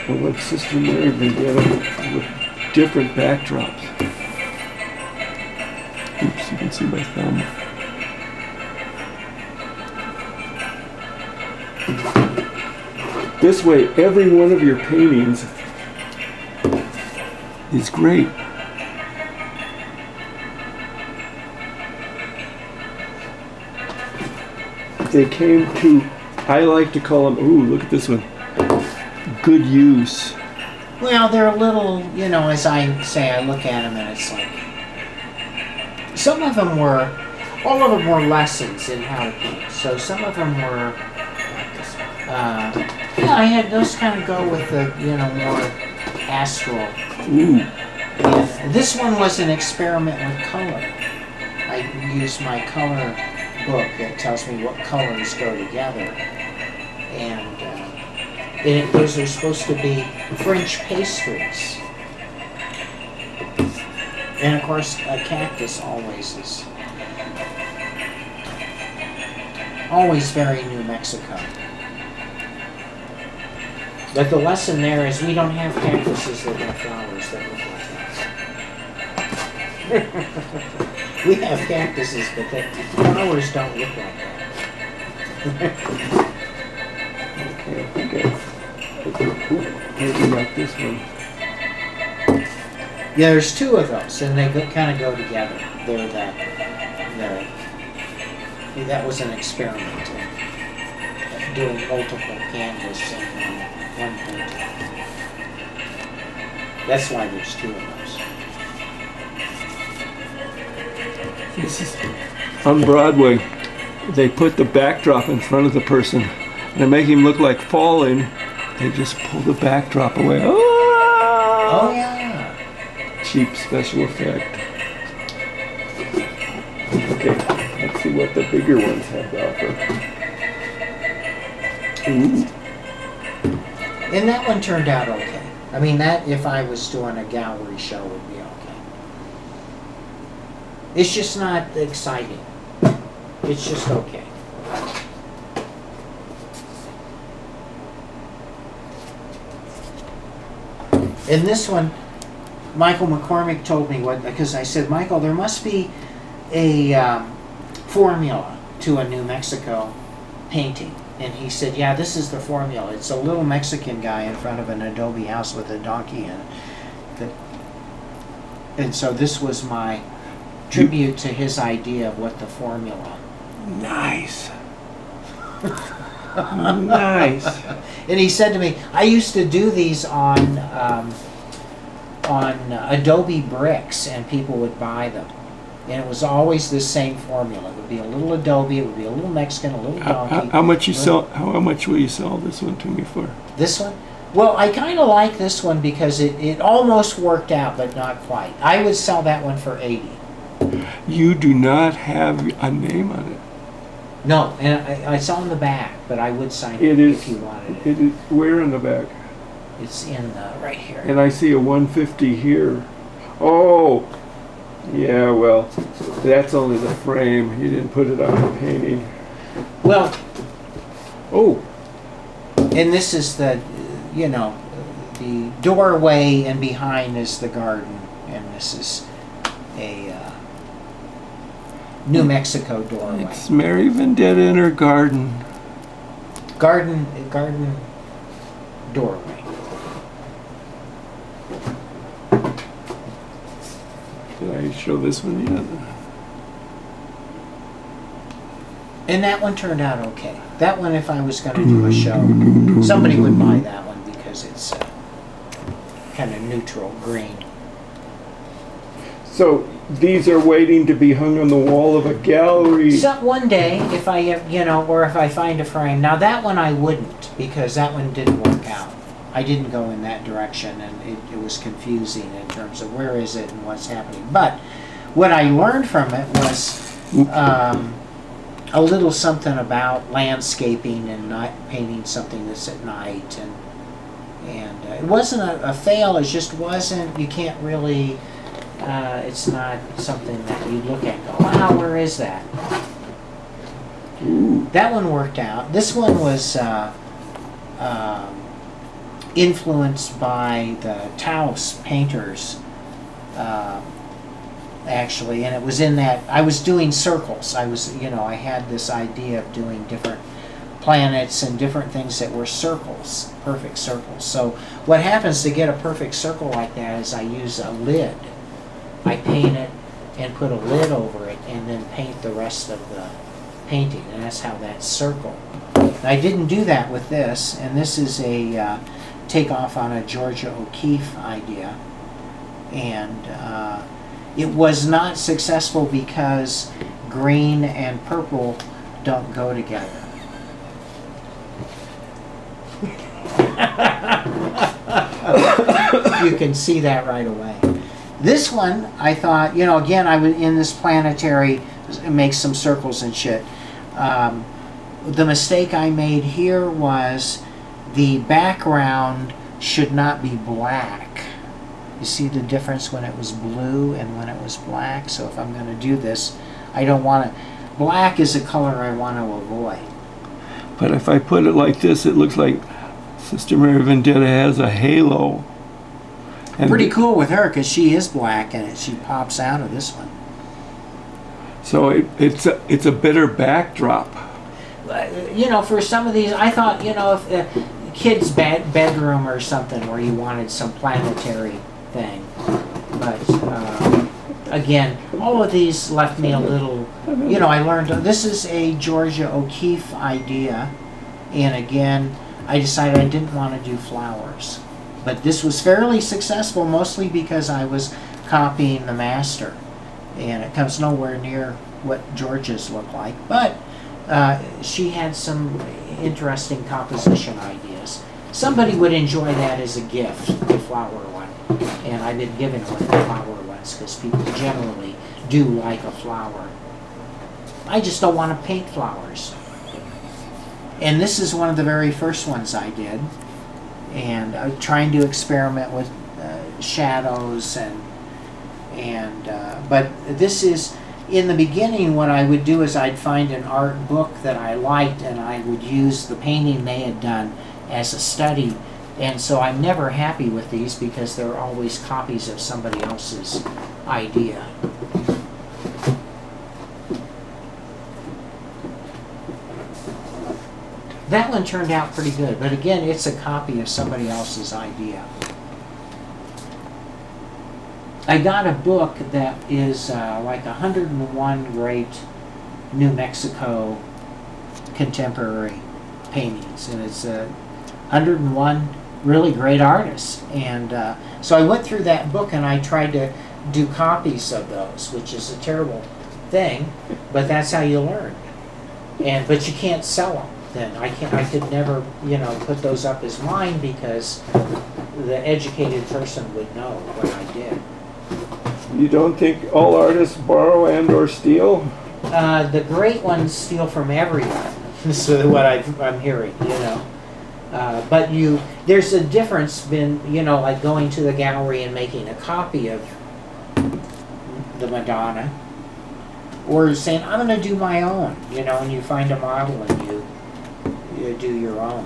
I want Sister Mary Vendetta with different backdrops. Oops, you can see my thumb. This way, every one of your paintings is great. They came to, I like to call them, ooh, look at this one, good use. Well, they're a little, you know, as I say, I look at them and it's like, some of them were, all of them were lessons in how to paint. So some of them were, yeah, I had those kind of go with the, you know, more astral. Ooh. And this one was an experiment with color. I used my color book that tells me what colors go together. And those are supposed to be French pastries. And of course, a cactus always is always very New Mexico. But the lesson there is we don't have cactuses that have flowers that look like that. We have cactuses, but the flowers don't look like that. Okay. Maybe not this one. Yeah, there's two of those, and they kind of go together. That was an experiment in doing multiple canvas in one painting. That's why there's two of those. This is on Broadway. They put the backdrop in front of the person and to make him look like falling. They just pull the backdrop away. Oh yeah. Cheap special effect. Okay, let's see what the bigger ones have to offer. Ooh. And that one turned out okay. I mean, that if I was doing a gallery show would be okay. It's just not exciting. It's just okay. And this one, Michael McCormick told me what, because I said, Michael, there must be a formula to a New Mexico painting. And he said, yeah, this is the formula. It's a little Mexican guy in front of an adobe house with a donkey in it. And so this was my tribute to his idea of what the formula. Nice. Nice. And he said to me, I used to do these on adobe bricks, and people would buy them. And it was always the same formula. It would be a little adobe, it would be a little Mexican, a little donkey. How much you sell? How much will you sell this one to me for? This one? Well, I kind of like this one because it almost worked out, but not quite. I would sell that one for $80. You do not have a name on it. No, and it's on the back, but I would sign it if you wanted it. It is where in the back? It's in right here. And I see a 150 here. Oh, yeah. Well, that's only the frame. You didn't put it on the painting. Well. Oh. And this is the, you know, the doorway, and behind is the garden, and this is a New Mexico doorway. It's Mary Vendetta in her garden. Garden doorway. Did I show this one yet? And that one turned out okay. That one, if I was going to do a show, somebody would buy that one because it's kind of neutral green. So these are waiting to be hung on the wall of a gallery. So one day, if I, you know, or if I find a frame. Now that one I wouldn't, because that one didn't work out. I didn't go in that direction, and it was confusing in terms of where is it and what's happening. But what I learned from it was a little something about landscaping and not painting something that's at night, and it wasn't a fail. It just wasn't. You can't really. It's not something that you look at and go, wow, where is that? That one worked out. This one was influenced by the Taos painters, actually, and it was in that I was doing circles. I was, I had this idea of doing different planets and different things that were circles, perfect circles. So what happens to get a perfect circle like that is I use a lid. I paint it and put a lid over it and then paint the rest of the painting, and that's how that circle. I didn't do that with this, and this is a takeoff on a Georgia O'Keeffe idea, and it was not successful because green and purple don't go together. You can see that right away. This one, I thought, again, I was in this planetary, make some circles and shit. The mistake I made here was the background should not be black. You see the difference when it was blue and when it was black? So if I'm going to do this, I don't want to... Black is a color I want to avoid. But if I put it like this, it looks like Sister Mary Vendetta has a halo. And pretty cool with her because she is black and she pops out of this one. So it's a better backdrop. For some of these, I thought, if a kid's bedroom or something where you wanted some planetary thing. But again, all of these left me a little, I learned this is a Georgia O'Keeffe idea, and again, I decided I didn't want to do flowers. But this was fairly successful, mostly because I was copying the master, and it comes nowhere near what Georgia's look like. But she had some interesting composition ideas. Somebody would enjoy that as a gift, the flower one. And I've been giving away the flower ones because people generally do like a flower. I just don't want to paint flowers. And this is one of the very first ones I did. And trying to experiment with shadows but this is, in the beginning, what I would do is I'd find an art book that I liked and I would use the painting they had done as a study. And so I'm never happy with these because they're always copies of somebody else's idea. That one turned out pretty good, but again, it's a copy of somebody else's idea. I got a book that is like 101 great New Mexico contemporary paintings, and it's 101 really great artists. And so I went through that book and I tried to do copies of those, which is a terrible thing, but that's how you learn. But you can't sell them. Then I could never, put those up as mine because the educated person would know what I did. You don't think all artists borrow and or steal? The great ones steal from everyone. This is what I'm hearing, But there's a difference like going to the gallery and making a copy of the Madonna, or saying, I'm going to do my own, and you find a model and you do your own.